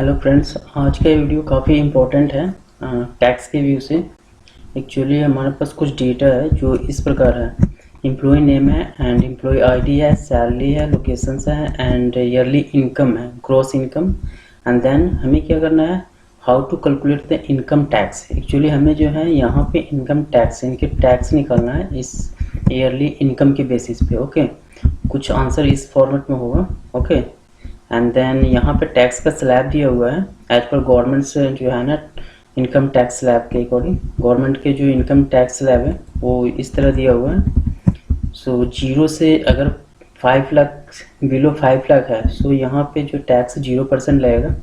Hello friends, आज का video काफ़ी इम्पोर्टेंट है टैक्स के व्यू से। एक्चुअली हमारे पास कुछ डेटा है जो इस प्रकार है। एम्प्लॉय नेम है एंड एम्प्लॉय आईडी है, सैलरी है, लोकेशंस है एंड ईयरली इनकम है, ग्रॉस इनकम। एंड देन हमें क्या करना है, how to calculate the income tax. Actually हमें जो है यहाँ पे इनकम टैक्स इनके टैक्स निकालना है इस ईयरली इनकम के बेसिस पे। ओके, कुछ आंसर इस फॉर्मेट में होगा। ओके, एंड देन यहाँ पे टैक्स का स्लैब दिया हुआ है एज पर गवर्नमेंट से जो है ना, इनकम टैक्स स्लैब के अकॉर्डिंग गवर्नमेंट के जो इनकम टैक्स स्लैब है वो इस तरह दिया हुआ है। सो जीरो से अगर 5 लाख बिलो 5 लाख है, सो यहाँ पे जो टैक्स 0% लगेगा।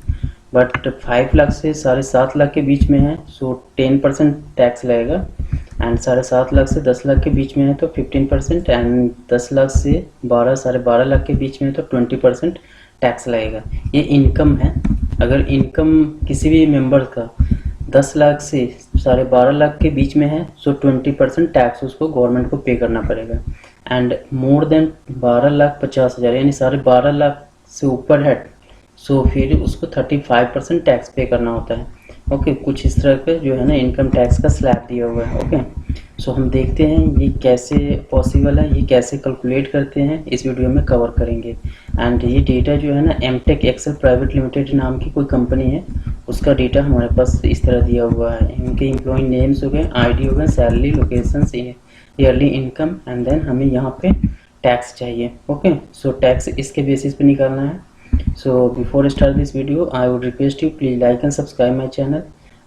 बट 5 लाख से 7.5 लाख के बीच में है सो 10% टैक्स लगेगा। एंड 7.5 लाख से 10 लाख के बीच में है तो 15%। एंड 10 लाख से 12-12.5 लाख के बीच में है तो 20% टैक्स लगेगा। ये इनकम है। अगर इनकम किसी भी मेंबर का 10 लाख से 12.5 लाख के बीच में है सो 20% टैक्स उसको गवर्नमेंट को पे करना पड़ेगा। एंड मोर देन 12,50,000 यानी 12.5 लाख से ऊपर है सो फिर उसको 35% टैक्स पे करना होता है। ओके, कुछ इस तरह के जो है ना इनकम टैक्स का स्लैब दिया हुआ है। ओके, सो हम देखते हैं ये कैसे पॉसिबल है, ये कैसे कैलकुलेट करते हैं, इस वीडियो में कवर करेंगे। एंड ये डेटा जो है ना, एमटेक एक्सेल प्राइवेट लिमिटेड नाम की कोई कंपनी है, उसका डेटा हमारे पास इस तरह दिया हुआ है। इनके एम्प्लॉय नेम्स हो गए, आईडी हो गए, salary, location, yearly income and then हमें यहाँ पे टैक्स चाहिए। ओके, सो टैक्स इसके बेसिस पे निकालना है। So before I start this video, I would request you please like and subscribe my channel।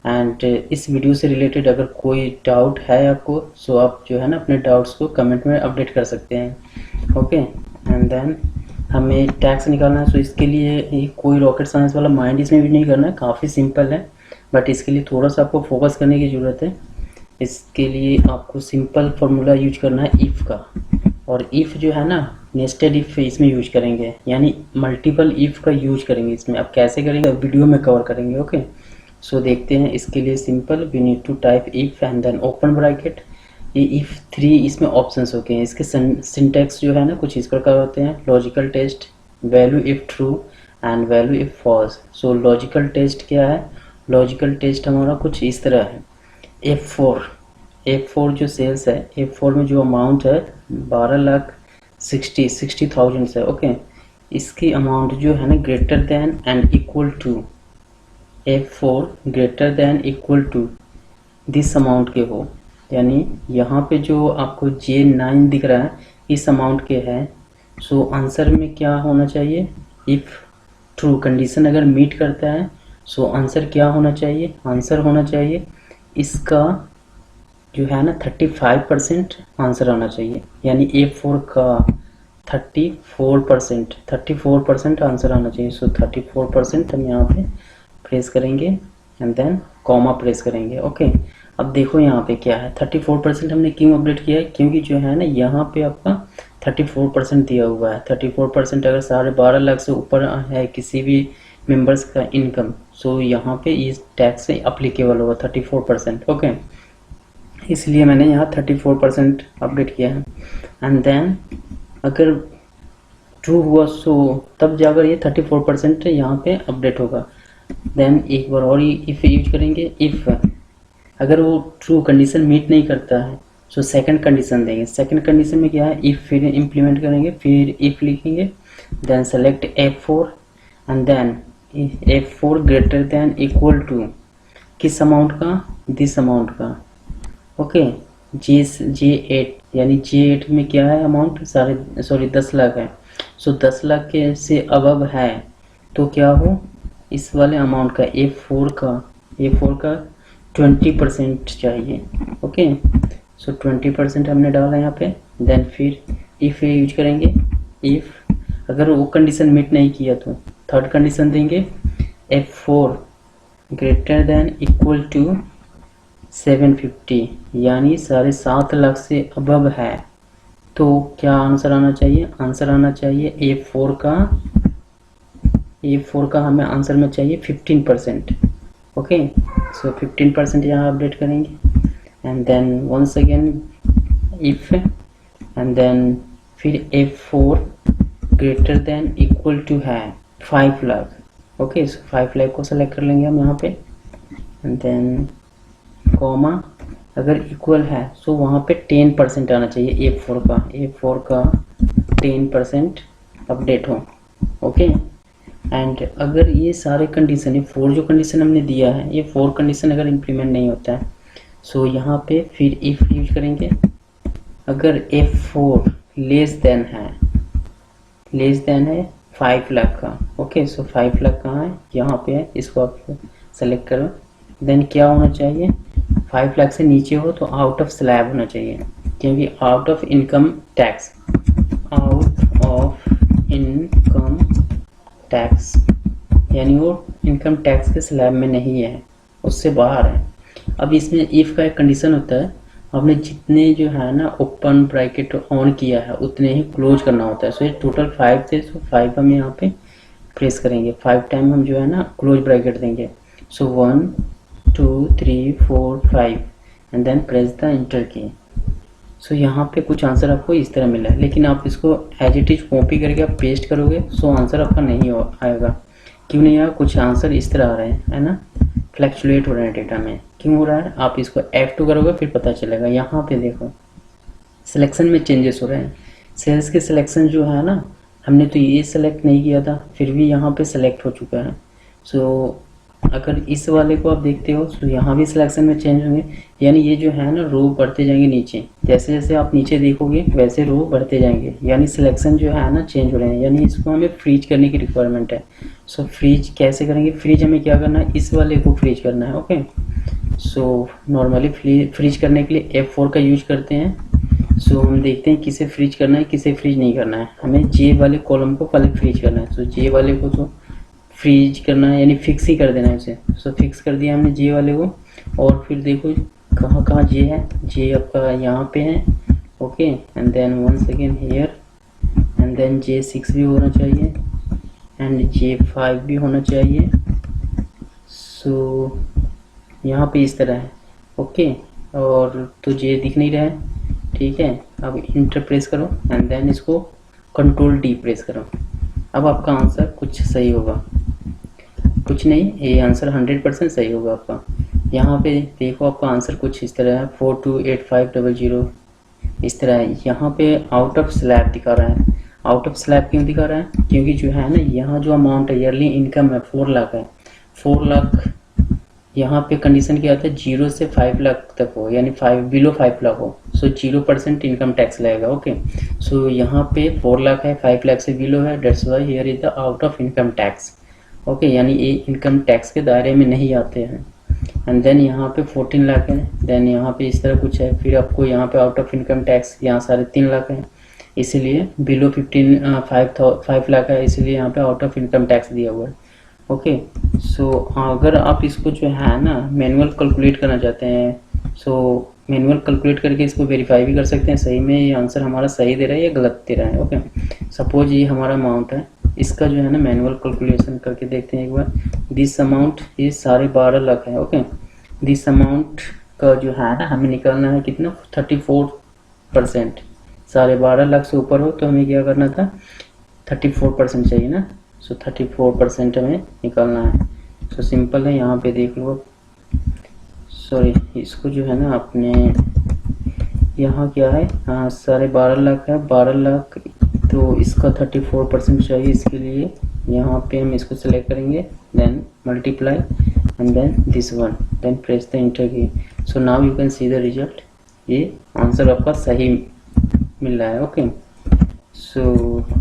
And इस वीडियो से रिलेटेड अगर कोई डाउट है आपको, सो आप जो है ना अपने डाउट्स को कमेंट में अपडेट कर सकते हैं। ओके, एंड देन हमें टैक्स निकालना है। सो इसके लिए ये कोई रॉकेट साइंस वाला माइंड इसमें भी नहीं करना है, काफ़ी सिंपल है। बट इसके लिए थोड़ा सा आपको फोकस करने की ज़रूरत है। इसके लिए आपको सिंपल फार्मूला यूज करना है इफ़ का। और इफ़ जो है ना, नेस्टेड इफ़ इसमें यूज करेंगे, यानी मल्टीपल इफ़ का यूज करेंगे इसमें। अब कैसे करेंगे वीडियो में कवर करेंगे। ओके, सो देखते हैं। इसके लिए simple we need to type if and then open bracket. ये इफ़ 3 इसमें ऑप्शंस होते हैं। इसके सिंटेक्स जो है ना कुछ इस प्रकार होते हैं। Logical test, value if true and value if false. So logical test क्या है, लॉजिकल टेस्ट हमारा कुछ इस तरह है। F4 जो सेल्स है, F4 में जो अमाउंट है 12,60,000 है। ओके, इसकी अमाउंट जो है ना greater than and equal to, F4 greater than equal to this amount के हो। यानी यहाँ पे जो आपको J9 दिख रहा है इस अमाउंट के है। सो आंसर में क्या होना चाहिए, इफ़ ट्रू कंडीशन अगर मीट करता है सो आंसर क्या होना चाहिए, आंसर होना चाहिए इसका जो है ना 35% आंसर आना चाहिए। यानी A4 का 34% आंसर आना चाहिए। सो 34% हम यहाँ पे प्रेस करेंगे एंड देन कॉमा प्रेस करेंगे। ओके, अब देखो यहाँ पे क्या है, 34% हमने क्यों अपडेट किया है, क्योंकि जो है ना यहाँ पे आपका 34% दिया हुआ है। 34% अगर 12.5 लाख से ऊपर है किसी भी मेंबर्स का इनकम, सो यहाँ पे इस टैक्स से अप्लीकेबल होगा 34%। ओके, इसलिए मैंने यहाँ 34% अपडेट किया है। एंड देन अगर ट्रू हुआ सो तब जाकर ये 34% यहाँ पे अपडेट होगा। देन एक बार और इफ़ यूज करेंगे। इफ़ अगर वो ट्रू कंडीशन मीट नहीं करता है सो सेकंड कंडीशन देंगे। सेकंड कंडीशन में क्या है, इफ़ फिर इम्प्लीमेंट करेंगे, फिर इफ़ लिखेंगे, then select F4 and then F4 greater than equal to किस अमाउंट का, दिस अमाउंट का। ओके, J8 यानी J8 में क्या है अमाउंट 10 लाख है। सो 10 लाख के से अबव है तो क्या हो, इस वाले अमाउंट का A4 का 20% चाहिए। ओके, सो 20% हमने डाला यहाँ पे। देन फिर इफ़ यूज करेंगे। इफ़ अगर वो कंडीशन मीट नहीं किया तो थर्ड कंडीशन देंगे, F4 greater than equal to 750 यानी 7.5 लाख से अबव है तो क्या आंसर आना चाहिए, आंसर आना चाहिए A4 का हमें आंसर में चाहिए 15%। ओके, सो 15% यहाँ अपडेट करेंगे and then once again if and then फिर F4 greater than equal to है 5 लाख। ओके, सो 5 लाख को सेलेक्ट कर लेंगे हम यहाँ पे, एंड देन कॉमा, अगर इक्वल है तो वहाँ पे 10% आना चाहिए A4 का 10% अपडेट हो। ओके, एंड अगर ये सारे कंडीशन, ये 4 जो कंडीशन हमने दिया है, ये 4 कंडीशन अगर इम्प्लीमेंट नहीं होता है, सो यहाँ पे फिर इफ यूज करेंगे। अगर F4 लेस देन है 5 लाख का। ओके, सो 5 लाख कहाँ है, यहाँ पे है, इसको आप सेलेक्ट करो। देन क्या होना चाहिए, 5 लाख से नीचे हो तो आउट ऑफ स्लैब होना चाहिए, क्योंकि आउट ऑफ इनकम टैक्स यानी वो इनकम टैक्स के स्लैब में नहीं है, उससे बाहर है। अब इसमें इफ का एक कंडीशन होता है, आपने जितने जो है ना ओपन ब्रैकेट ऑन किया है उतने ही क्लोज करना होता है। सो ये टोटल 5 थे, सो 5 हम यहाँ पे प्रेस करेंगे, 5 टाइम हम जो है ना क्लोज ब्रैकेट देंगे। So 1 2 3 4 5 and then press the enter key. So यहाँ पे कुछ आंसर आपको इस तरह मिला है, लेकिन आप इसको एज इट इज कॉपी करके आप पेस्ट करोगे सो आंसर आपका नहीं आएगा। क्यों नहीं आया, कुछ आंसर इस तरह आ रहे हैं, है ना, फ्लैक्चुएट हो रहे हैं डेटा में। क्यों हो रहा है, आप इसको F2 करोगे फिर पता चलेगा। यहाँ पे देखो सिलेक्शन में चेंजेस हो रहे हैं। सेल्स के सिलेक्शन जो है ना, हमने तो ये सिलेक्ट नहीं किया था, फिर भी यहाँ पे सिलेक्ट हो चुका है। सो अगर इस वाले को आप देखते हो तो यहाँ भी सिलेक्शन में चेंज होंगे, यानी ये जो है ना रो बढ़ते जाएंगे नीचे, जैसे जैसे आप नीचे देखोगे वैसे रो बढ़ते जाएंगे, यानी सिलेक्शन जो है ना चेंज हो रहे हैं, यानी इसको हमें फ्रीज करने की रिक्वायरमेंट है। सो फ्रीज कैसे करेंगे, फ्रीज हमें क्या करना है, इस वाले को फ्रीज करना है। ओके, सो नॉर्मली फ्रीज करने के लिए F4 का यूज करते हैं। सो हम देखते हैं किसे फ्रीज करना है किसे फ्रीज नहीं करना है। हमें J वाले कॉलम को पहले फ्रीज करना है, सो J वाले को तो फ्रीज करना है यानी फिक्स ही कर देना है उसे। सो फिक्स कर दिया हमने J वाले को, और फिर देखो कहाँ कहाँ J है, J आपका यहाँ पे है। Okay, and then once again here, and then J6 भी होना चाहिए एंड J5 भी होना चाहिए। सो यहाँ पे इस तरह है। ओके, और तो J दिख नहीं रहा है, ठीक है। अब इंटर प्रेस करो एंड देन इसको कंट्रोल D प्रेस करो। अब आपका आंसर कुछ सही होगा, कुछ नहीं, ये आंसर 100% सही होगा आपका। यहाँ पे देखो आपका आंसर कुछ इस तरह है, 428500 इस तरह है। यहाँ पे आउट ऑफ स्लैब दिखा रहा है। आउट ऑफ स्लैब क्यों दिखा रहा है, क्योंकि जो है ना यहाँ जो अमाउंट है ईयरली इनकम है 4 लाख है। 4 लाख यहाँ पे कंडीशन क्या आता है, 0 से 5 लाख तक हो, यानी बिलो 5 लाख हो, सो 0% इनकम टैक्स लगेगा। ओके, सो यहाँ पे 4 लाख है, 5 लाख से बिलो है, that's why here is the out of income tax. Okay, यानी ये इनकम टैक्स के दायरे में नहीं आते हैं। एंड देन यहाँ पे 14 लाख है, देन यहाँ पे इस तरह कुछ है, फिर आपको यहाँ पे आउट ऑफ इनकम टैक्स यहाँ 3.5 लाख है, इसीलिए बिलो 5 लाख है, इसीलिए यहाँ पे आउट ऑफ इनकम टैक्स दिया हुआ है। ओके, सो अगर आप इसको जो है ना मैनुअल कैलकुलेट करना चाहते हैं, सो मैनुअल कैलकुलेट करके इसको वेरीफाई भी कर सकते हैं सही में ये आंसर हमारा सही दे रहा है या गलत दे रहा है। ओके, सपोज ये हमारा अमाउंट है, इसका जो है ना मैनुअल कैलकुलेशन करके देखते हैं एक बार। दिस अमाउंट ये 12.5 लाख है। ओके, दिस अमाउंट का जो है ना हमें निकालना है कितना, 34%। 12.5 लाख से ऊपर हो तो हमें क्या करना था, 34% चाहिए ना, सो 34% हमें निकालना है। सो सिंपल है, यहाँ पे देख लो, सॉरी इसको जो है ना आपने यहाँ क्या है, हाँ 12.5 लाख है, 12 लाख तो इसका 34% चाहिए, इसके लिए यहाँ पे हम इसको सेलेक्ट करेंगे, then multiply and then this one, then press the enter key. So now you can see the result, ये आंसर आपका सही मिल रहा है। ओके, सो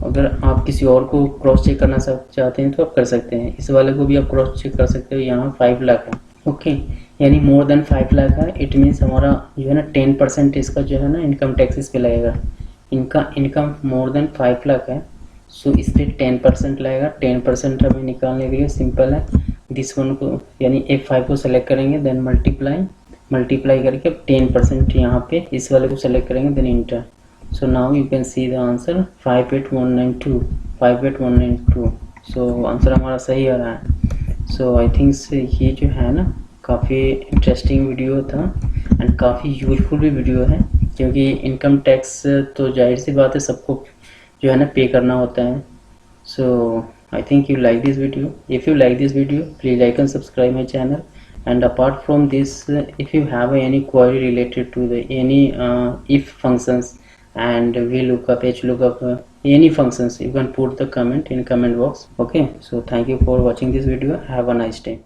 अगर आप किसी और को क्रॉस चेक करना चाहते हैं तो आप कर सकते हैं, इस वाले को भी आप क्रॉस चेक कर सकते हो। यहाँ 5 लाख है। ओके, यानी मोर देन 5 लाख है, इट मीन्स हमारा जो है ना 10% इसका जो है ना इनकम टैक्स इस पे लगेगा। इनका इनकम मोर देन 5 लाख है, सो इस पर 10% लगेगा। 10% हमें निकालने के लिए सिंपल है, दिस वन को यानी F5 को सेलेक्ट करेंगे, देन मल्टीप्लाई करके अब 10% यहाँ पे इस वाले को सेलेक्ट करेंगे, then enter. So now you can see the answer 58192। so answer हमारा सही आ रहा है। so I think ये जो है ना काफ़ी इंटरेस्टिंग वीडियो था एंड काफ़ी यूजफुल भी वीडियो है, क्योंकि इनकम टैक्स तो जाहिर सी बात है सबको जो है ना पे करना होता है। so I think you like this video. If you like this video, please like and subscribe my channel. And apart from this, if you have any query related to the any if functions and VLOOKUP, HLOOKUP, any functions, you can put the comment in comment box. Okay, so thank you for watching this video. Have a nice day.